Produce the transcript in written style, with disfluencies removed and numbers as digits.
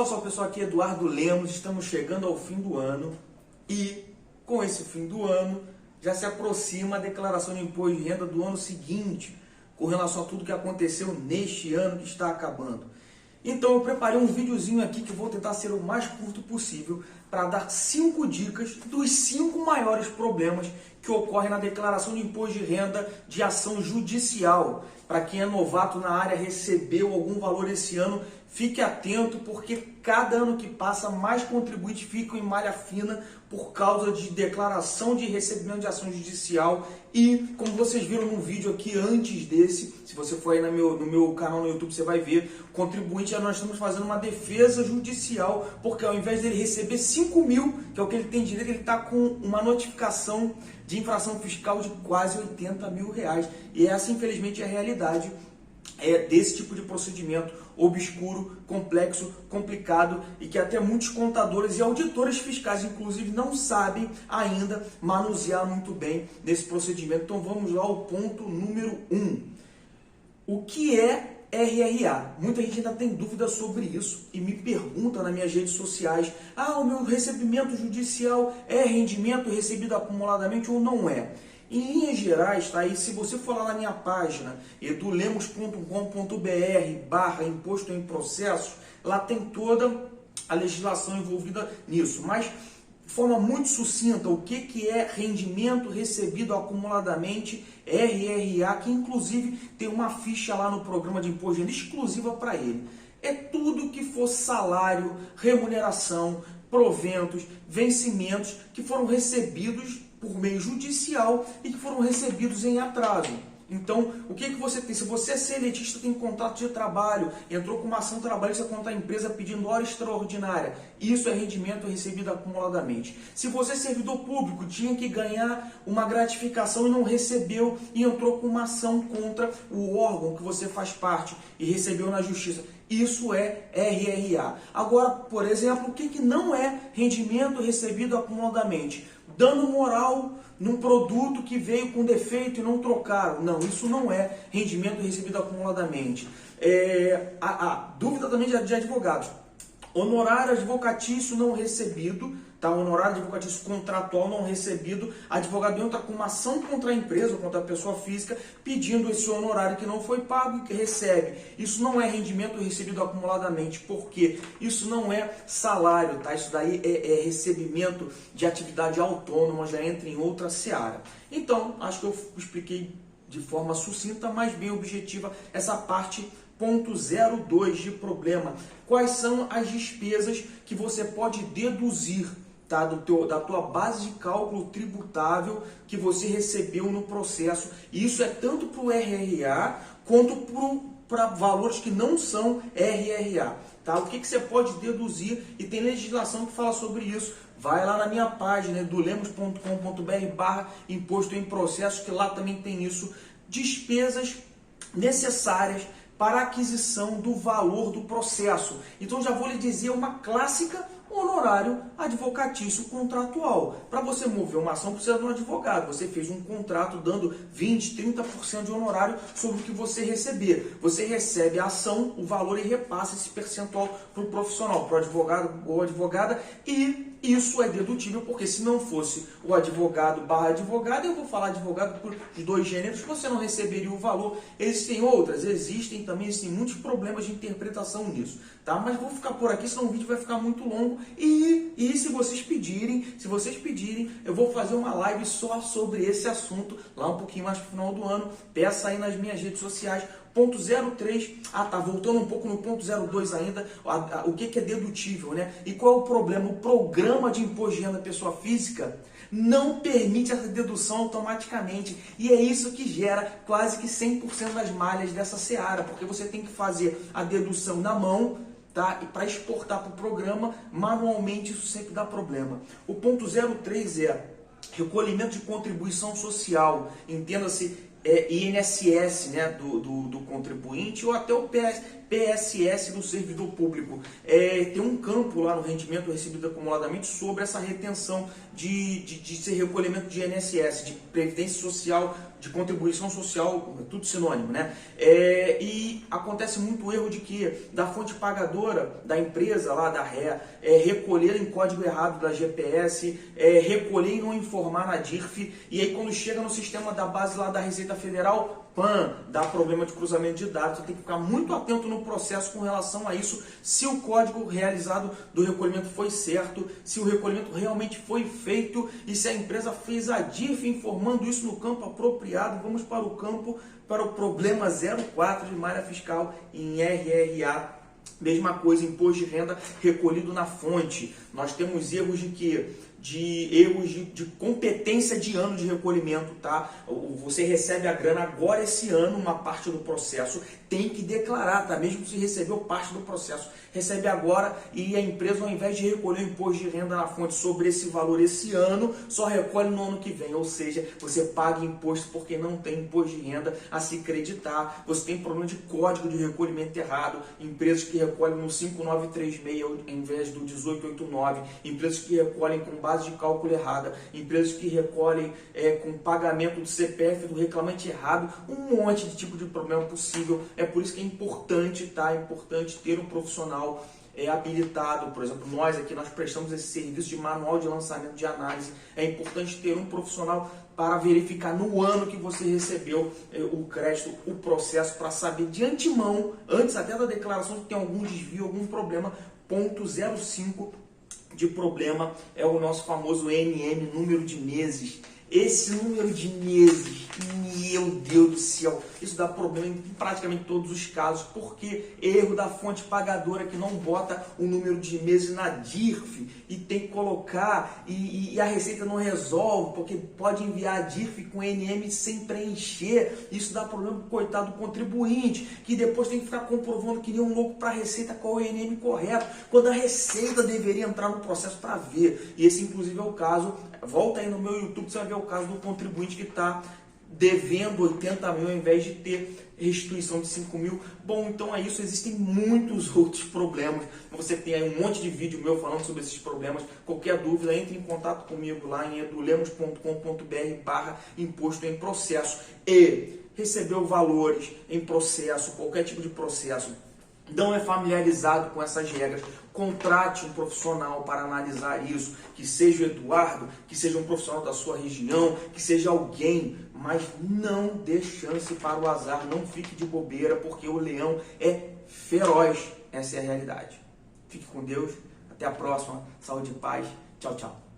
Salve pessoal, aqui é Eduardo Lemos, estamos chegando ao fim do ano e com esse fim do ano já se aproxima a declaração de imposto de renda do ano seguinte com relação a tudo que aconteceu neste ano que está acabando. Então eu preparei um videozinho aqui que eu vou tentar ser o mais curto possível para dar 5 dicas dos 5 maiores problemas que ocorrem na declaração de imposto de renda de ação judicial. Para quem é novato na área, recebeu algum valor esse ano, fique atento porque cada ano que passa mais contribuintes ficam em malha fina por causa de declaração de recebimento de ação judicial e, como vocês viram no vídeo aqui antes desse, se você for aí no meu canal no YouTube, você vai ver, contribuinte, nós estamos fazendo uma defesa judicial, porque ao invés dele receber 5 mil, que é o que ele tem direito, ele está com uma notificação de infração fiscal de quase 80 mil reais. E essa, infelizmente, é a realidade desse tipo de procedimento obscuro, complexo, complicado e que até muitos contadores e auditores fiscais, inclusive, não sabem ainda manusear muito bem nesse procedimento. Então vamos lá ao ponto número 1. O que é RRA? Muita gente ainda tem dúvida sobre isso e me pergunta nas minhas redes sociais: o meu recebimento judicial é rendimento recebido acumuladamente ou não é? Em linhas gerais, tá aí, se você for lá na minha página edulemos.com.br/imposto em processos, lá tem toda a legislação envolvida nisso. Mas, de forma muito sucinta, o que é rendimento recebido acumuladamente, RRA, que inclusive tem uma ficha lá no programa de imposto de renda exclusiva para ele. É tudo que for salário, remuneração, proventos, vencimentos que foram recebidos por meio judicial e que foram recebidos em atraso. Então, o que você tem? Se você é seletista, tem contrato de trabalho, entrou com uma ação trabalhista contra a empresa pedindo hora extraordinária, isso é rendimento recebido acumuladamente. Se você é servidor público, tinha que ganhar uma gratificação e não recebeu e entrou com uma ação contra o órgão que você faz parte e recebeu na justiça, isso é RRA. Agora, por exemplo, o que não é rendimento recebido acumuladamente? Dano moral num produto que veio com defeito e não trocaram. Não, isso não é rendimento recebido acumuladamente. A dúvida também de advogados. Honorário advocatício não recebido, tá? Honorário advocatício contratual não recebido, advogado entra com uma ação contra a empresa ou contra a pessoa física pedindo esse honorário que não foi pago e que recebe. Isso não é rendimento recebido acumuladamente, porque isso não é salário, tá? Isso daí é recebimento de atividade autônoma, já entra em outra seara. Então, acho que eu expliquei de forma sucinta, mas bem objetiva, essa parte ponto 02 de problema. Quais são as despesas que você pode deduzir, tá, da tua base de cálculo tributável que você recebeu no processo? E isso é tanto para o RRA quanto para valores que não são RRA. Tá? O que você pode deduzir? E tem legislação que fala sobre isso. Vai lá na minha página edulemos.com.br/imposto em processo, que lá também tem isso. Despesas necessárias para a aquisição do valor do processo. Então já vou lhe dizer uma clássica: honorário advocatício contratual. Para você mover uma ação, precisa de um advogado. Você fez um contrato dando 20%, 30% de honorário sobre o que você receber. Você recebe a ação, o valor, e repassa esse percentual para o profissional, para o advogado ou advogada, e isso é dedutível, porque se não fosse o advogado/advogada, eu vou falar advogado por os dois gêneros, você não receberia o valor. Existem muitos problemas de interpretação nisso, tá? Mas vou ficar por aqui, senão o vídeo vai ficar muito longo. E se vocês pedirem, eu vou fazer uma live só sobre esse assunto, lá um pouquinho mais pro final do ano. Peça aí nas minhas redes sociais. Ponto 03, voltando um pouco no ponto 02 ainda, o que é dedutível, né? E qual é o problema? O programa de imposto de renda pessoa física não permite essa dedução automaticamente, e é isso que gera quase que 100% das malhas dessa seara, porque você tem que fazer a dedução na mão, tá? E para exportar para o programa, manualmente, isso sempre dá problema. O ponto 03 é recolhimento de contribuição social, entenda-se INSS, né, do contribuinte, ou até o PSS do servidor público. Tem um campo lá no rendimento recebido acumuladamente sobre essa retenção de ser recolhimento de INSS, de Previdência Social, de contribuição social, tudo sinônimo, né? E acontece muito erro de que da fonte pagadora da empresa lá, da RE, recolher em código errado da GPS, recolher e não informar na DIRF, e aí quando chega no sistema da base lá da Receita Federal, dá problema de cruzamento de dados. Você tem que ficar muito atento no processo com relação a isso, se o código realizado do recolhimento foi certo, se o recolhimento realmente foi feito e se a empresa fez a DIRF informando isso no campo apropriado. Vamos para o campo, para o problema 04 de malha fiscal em RRA. Mesma coisa, imposto de renda recolhido na fonte. Nós temos erros de quê? De competência de ano de recolhimento, tá? Você recebe a grana agora esse ano, uma parte do processo, tem que declarar, tá? Mesmo se recebeu parte do processo, recebe agora e a empresa, ao invés de recolher o imposto de renda na fonte sobre esse valor esse ano, só recolhe no ano que vem, ou seja, você paga imposto porque não tem imposto de renda a se creditar, você tem problema de código de recolhimento errado, empresas que recolhem no 5936 ao invés do 1889, empresas que recolhem com base de cálculo errada, empresas que recolhem com pagamento do CPF do reclamante errado, um monte de tipo de problema possível. É por isso que é importante, tá? É importante ter um profissional habilitado. Por exemplo, nós aqui nós prestamos esse serviço de manual de lançamento de análise. É importante ter um profissional para verificar no ano que você recebeu o crédito, o processo, para saber de antemão, antes até da declaração, que tem algum desvio, algum problema. Ponto 05 de problema é o nosso famoso NM, número de meses. Esse número de meses, meu Deus do céu, isso dá problema em praticamente todos os casos, porque erro da fonte pagadora que não bota o número de meses na DIRF e tem que colocar e a Receita não resolve, porque pode enviar a DIRF com NM sem preencher. Isso dá problema pro coitado do contribuinte, que depois tem que ficar comprovando que nem um louco para a Receita qual é o NM correto, quando a Receita deveria entrar no processo para ver. E esse inclusive é o caso, volta aí no meu YouTube, você vai ver o caso do contribuinte que está devendo 80 mil ao invés de ter restituição de 5 mil. Bom, então é isso, existem muitos outros problemas. Você tem aí um monte de vídeo meu falando sobre esses problemas. Qualquer dúvida, entre em contato comigo lá em edulemos.com.br/imposto em processo. E recebeu valores em processo, qualquer tipo de processo, não é familiarizado com essas regras, contrate um profissional para analisar isso, que seja o Eduardo, que seja um profissional da sua região, que seja alguém, mas não dê chance para o azar, não fique de bobeira, porque o leão é feroz, essa é a realidade. Fique com Deus, até a próxima, saúde e paz, tchau, tchau.